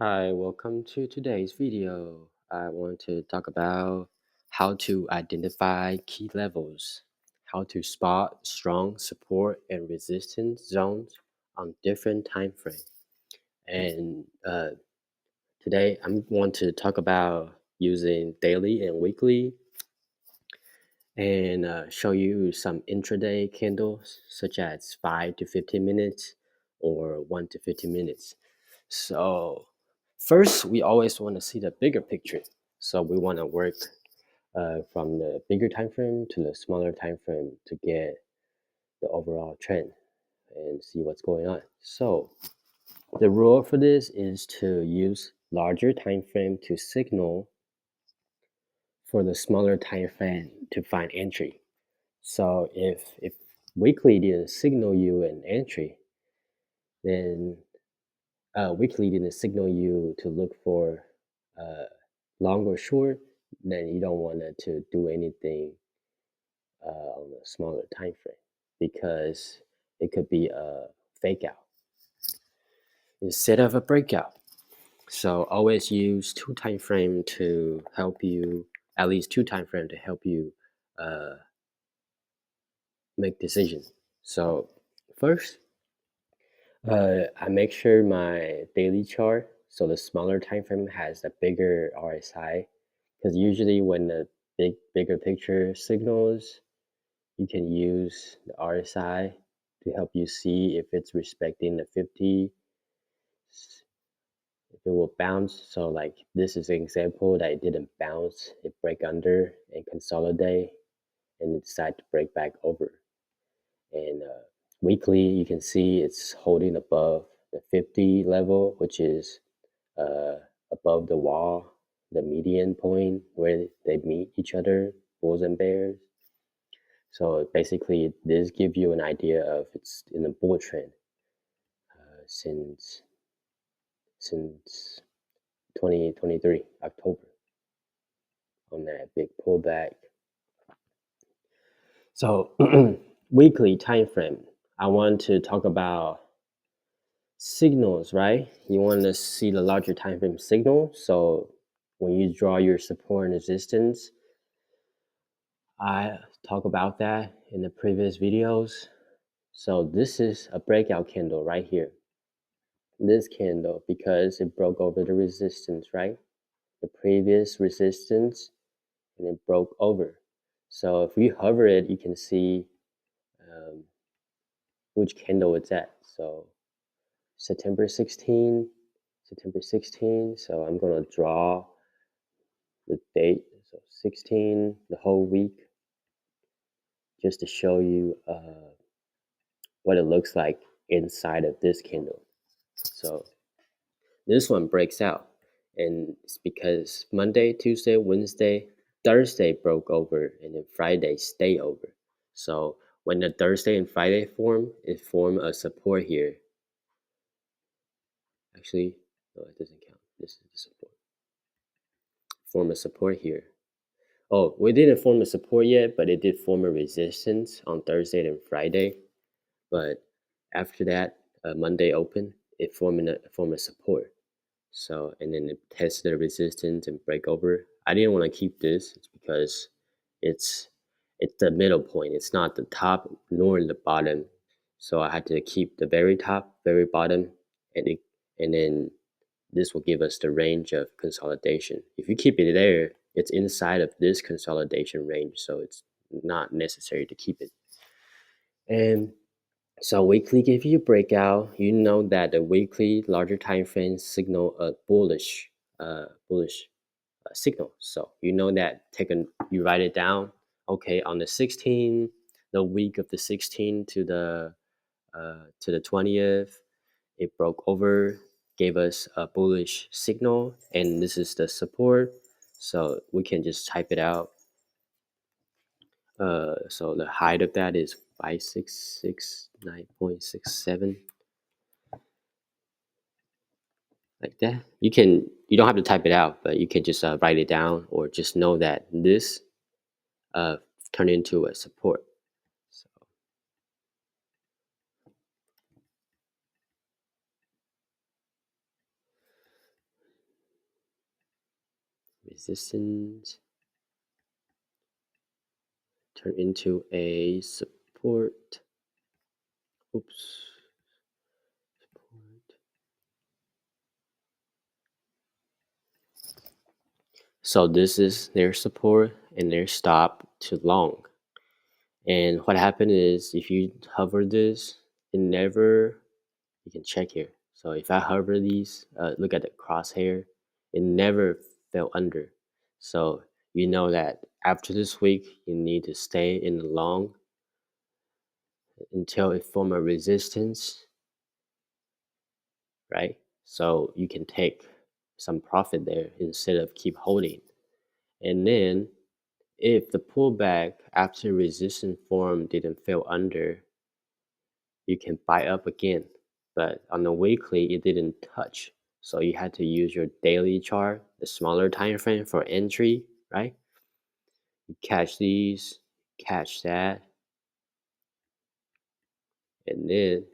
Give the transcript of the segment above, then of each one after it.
Hi, welcome to today's video. I want to talk about how to identify key levels, how to spot strong support and resistance zones on different time frames. And today I'm going to talk about using daily and weekly and show you some intraday candles such as 5 to 15 minutes or 1 to 15 minutes. So first, we always want to see the bigger picture. So we want to work from the bigger time frame to the smaller time frame to get the overall trend and see what's going on. So the rule for this is to use larger time frame to signal for the smaller time frame to find entry. So if weekly didn't signal you an entry, then weekly didn't signal you to look for uh, long or short, then you don't want to do anything on a smaller time frame because it could be a fake out instead of a breakout. So always use two time frame to help you, at least two time frame to help you uh, make decisions. So first, I make sure my daily chart, so the smaller time frame has a bigger RSI, because usually when the bigger picture signals, you can use the RSI to help you see if it's respecting the 50, if it will bounce. So like this is an example that it didn't bounce, it break under and consolidate, and it decide to break back over. And weekly, you can see it's holding above the 50 level, which is uh, above the wall, the median point where they meet each other, bulls and bears. So basically, this gives you an idea of it's in a bull trend since 2023 October on that big pullback. So weekly time frame. I want to talk about signals, right? You want to see the larger time frame signal. So when you draw your support and resistance, I talk about that in the previous videos. So this is a breakout candle right here. This candle, because it broke over the resistance, right? The previous resistance, and it broke over. So if we hover it, you can see um, which candle it's at. So September 16, September 16. So I'm gonna draw the date. So 16, the whole week, just to show you what it looks like inside of this candle. So this one breaks out, and it's because Monday, Tuesday, Wednesday, Thursday broke over, and then Friday stay over. So when the Thursday and Friday form, it form a support here. Actually, no, it doesn't count. This is the support. Form a support here. Oh, we didn't form a support yet, but it did form a resistance on Thursday and Friday. But after that, Monday open, it formed a support. So, and then it tested the resistance and break over. I didn't want to keep this. It's because it's it's the middle point. It's not the top nor the bottom. So I had to keep the very top, very bottom, and and then this will give us the range of consolidation. If you keep it there, it's inside of this consolidation range, so it's not necessary to keep it. And so weekly give you a breakout. You know that the weekly larger time frames signal a bullish signal. So you know that you write it down. Okay, on the 16th, the week of the 16th to the 20th, it broke over, gave us a bullish signal, and this is the support. So we can just type it out. So the height of that is 5669.67, like that. You don't have to type it out, but you can just write it down or just know that this uh, turned into a support. So resistance turn into a support. Oops. Support. So this is their support and their stop to long. And what happened is if you hover this, it never, you can check here. So if I hover these, look at the crosshair, it never fell under. So you know that after this week, you need to stay in the long until it form a resistance, right? So you can take some profit there instead of keep holding. And then if the pullback after resistance form didn't fail under, you can buy up again. But on the weekly, it didn't touch. So you had to use your daily chart, the smaller time frame for entry, right? You catch these, catch that, and then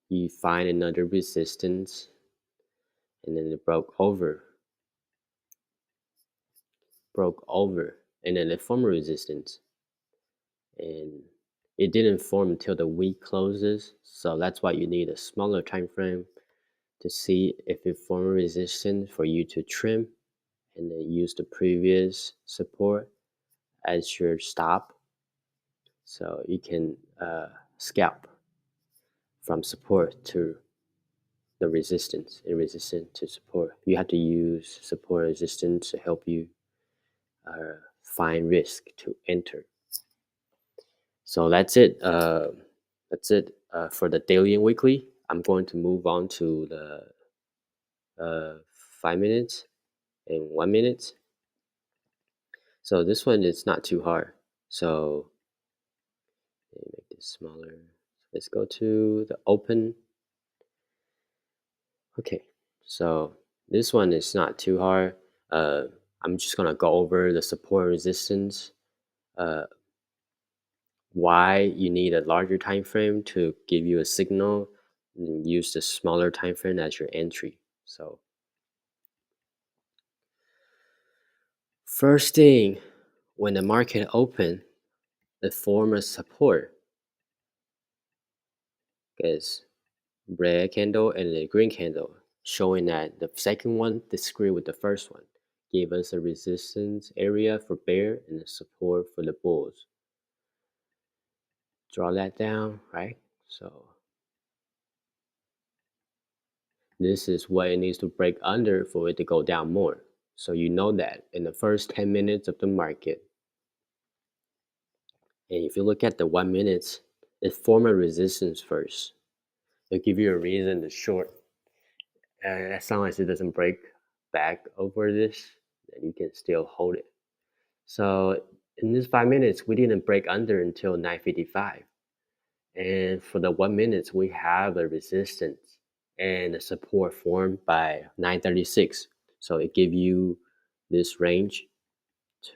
you find another resistance, and then it broke over, and then it formed a resistance. And it didn't form until the week closes. So that's why you need a smaller time frame to see if it formed a resistance for you to trim and then use the previous support as your stop. So you can scalp from support to the resistance and resistance to support. You have to use support resistance to help you find risk to enter. So that's it. For the daily and weekly. I'm going to move on to the 5 minutes and 1 minute. So this one is not too hard. So let me make this smaller. Let's go to the open. Okay, so this one is not too hard. I'm just gonna go over the support resistance, uh, why you need a larger time frame to give you a signal, and use the smaller time frame as your entry. So first thing, when the market open, it form a support is red candle and a green candle, showing that the second one disagree with the first one, gave us a resistance area for bear and a support for the bulls. Draw that down, right? So this is what it needs to break under for it to go down more. So you know that in the first 10 minutes of the market, and if you look at the 1 minute, it form a resistance first. It'll give you a reason to short. As long as it doesn't break back over this, then you can still hold it. So in this 5 minutes, we didn't break under until 9:55. And for the 1 minute, we have a resistance and a support formed by 9:36. So it gives you this range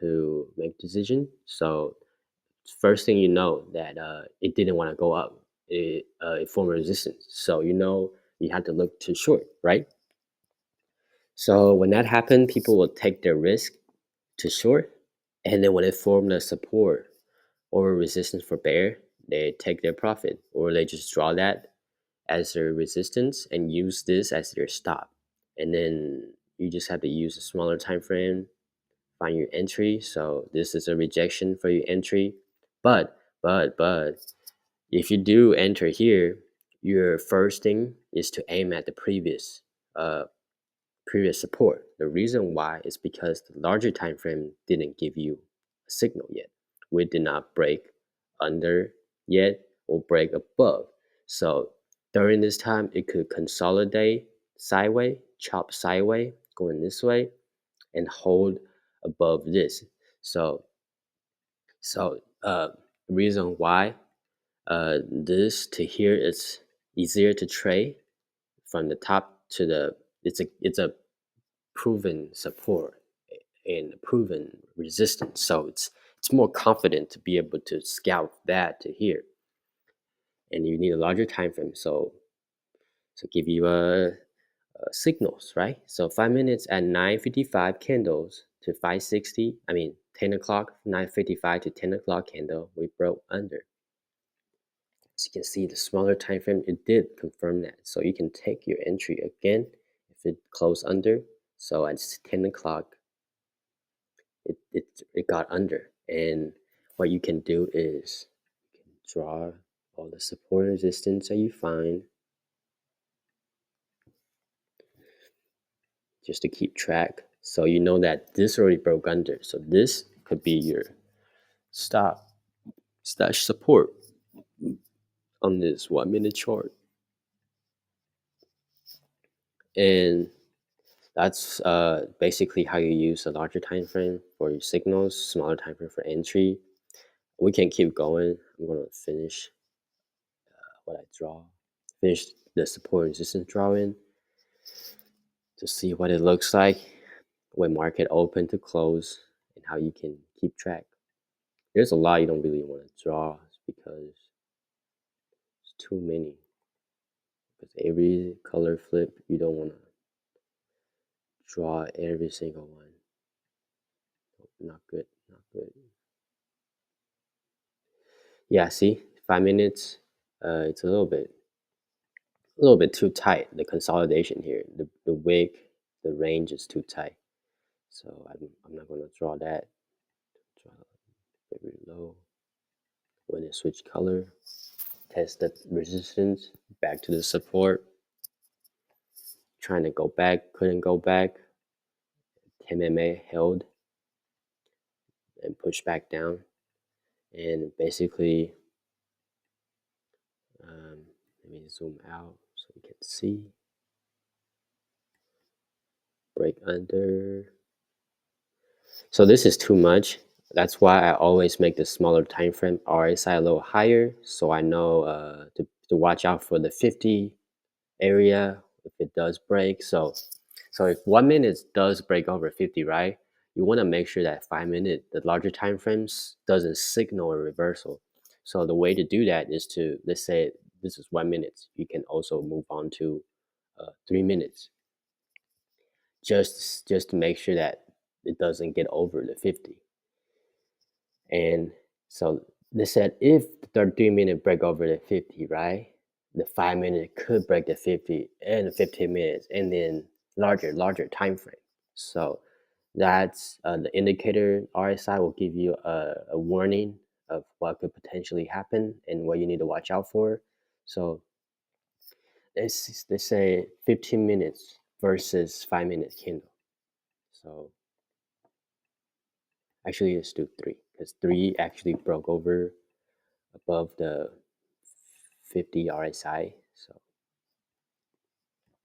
to make decision. So first thing you know that it didn't want to go up. It formed resistance. So you know you have to look to short, right? So when that happened, people will take their risk to short, and then when it formed a support or resistance for bear, they take their profit, or they just draw that as their resistance and use this as their stop. And then you just have to use a smaller time frame, find your entry. So this is a rejection for your entry. But if you do enter here, your first thing is to aim at the uh, previous support. The reason why is because the larger time frame didn't give you a signal yet. We did not break under yet or break above. So during this time, it could consolidate sideways, chop sideways, going this way, and hold above this. So the reason why this to here is easier to trade from the top to the it's a proven support and proven resistance. So it's more confident to be able to scout that to here. And you need a larger time frame. So give you signals, right? So 5 minutes at 9:55 candles to 5:60. I mean 10 o'clock, 9:55 to 10 o'clock candle. We broke under. So you can see the smaller time frame. It did confirm that. So you can take your entry again if it closed under. So at 10 o'clock, it got under. And what you can do is you can draw all the support and resistance that you find just to keep track. So you know that this already broke under. So this could be your stop slash support on this 1 minute chart. And that's basically how you use a larger time frame for your signals, smaller time frame for entry. We can keep going. I'm going to finish what I draw, finish the support and resistance drawing to see what it looks like when market open to close and how you can keep track. There's a lot you don't really want to draw because it's too many. Because every color flip, you don't want to draw every single one. Not good, not good. Yeah, see, 5 minutes. It's a little bit too tight. The consolidation here, the wick, the range is too tight. So I'm not gonna draw that. Draw very low. When it switch color, test the resistance back to the support. Trying to go back, couldn't go back. 10 MA held and pushed back down, and basically, let me zoom out so you can see. Break under. So this is too much. That's why I always make the smaller time frame RSI a little higher, so I know to watch out for the 50 area if it does break. So if 1 minute does break over 50, right? You want to make sure that 5 minute, the larger time frames, doesn't signal a reversal. So the way to do that is to, let's say this is 1 minute. You can also move on to 3 minutes, just to make sure that it doesn't get over the 50. And so they said if the 30-minute break over the 50, right? The 5 minute could break the 50 and the 15 minutes, and then larger time frame. So that's the indicator RSI will give you a warning of what could potentially happen and what you need to watch out for. So they say 15 minutes versus 5 minute candle. So actually let's do three, because three actually broke over above the 50 RSI. So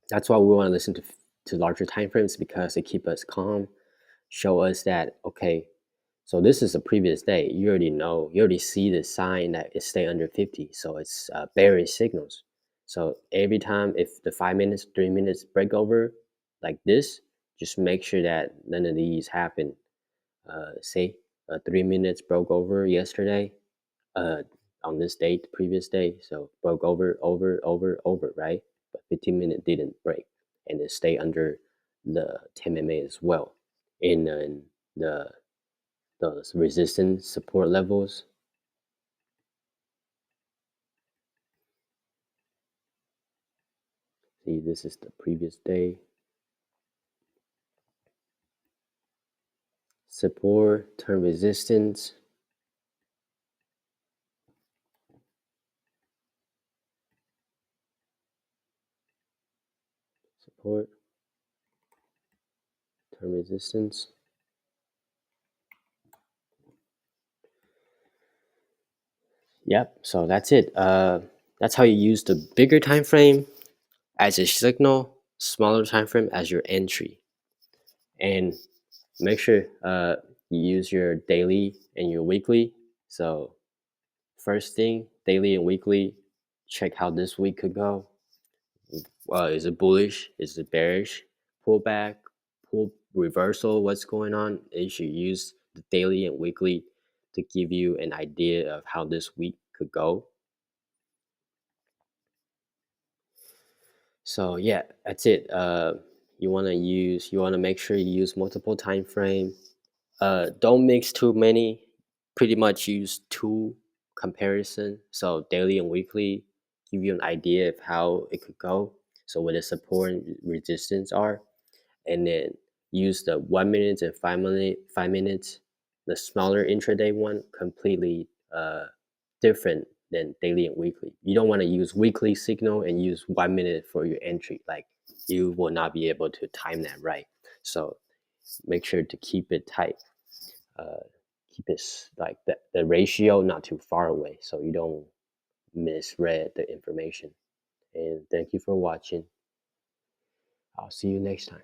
that's why we want to listen to larger time frames, because they keep us calm, show us that, okay, so this is a previous day. You already know, you already see the sign that it stay under 50. So it's bearish signals. So every time if the 5 minutes, 3 minutes break over like this, just make sure that none of these happen. Say 3 minutes broke over yesterday, uh, on this date, the previous day. So broke over, right? But 15 minute didn't break, and it stayed under the 10 MA as well. In the resistance support levels. See, this is the previous day. Support, turn resistance. Support, turn resistance. Yep, so that's it. That's how you use the bigger time frame as a signal, smaller time frame as your entry. And make sure you use your daily and your weekly. So first thing, daily and weekly, check how this week could go. Is it bullish? Is it bearish? Pullback, pull reversal, what's going on? You should use the daily and weekly to give you an idea of how this week could go. So yeah, that's it. You want to make sure you use multiple time frame. Don't mix too many. Pretty much use two comparison. So daily and weekly give you an idea of how it could go. So what the support and resistance are, and then use the 1 minute and 5 minutes. The smaller intraday one completely different than daily and weekly. You don't want to use weekly signal and use 1 minute for your entry. Like you will not be able to time that right. So make sure to keep it tight. Uh, keep it like the ratio not too far away so you don't misread the information. And thank you for watching. I'll see you next time.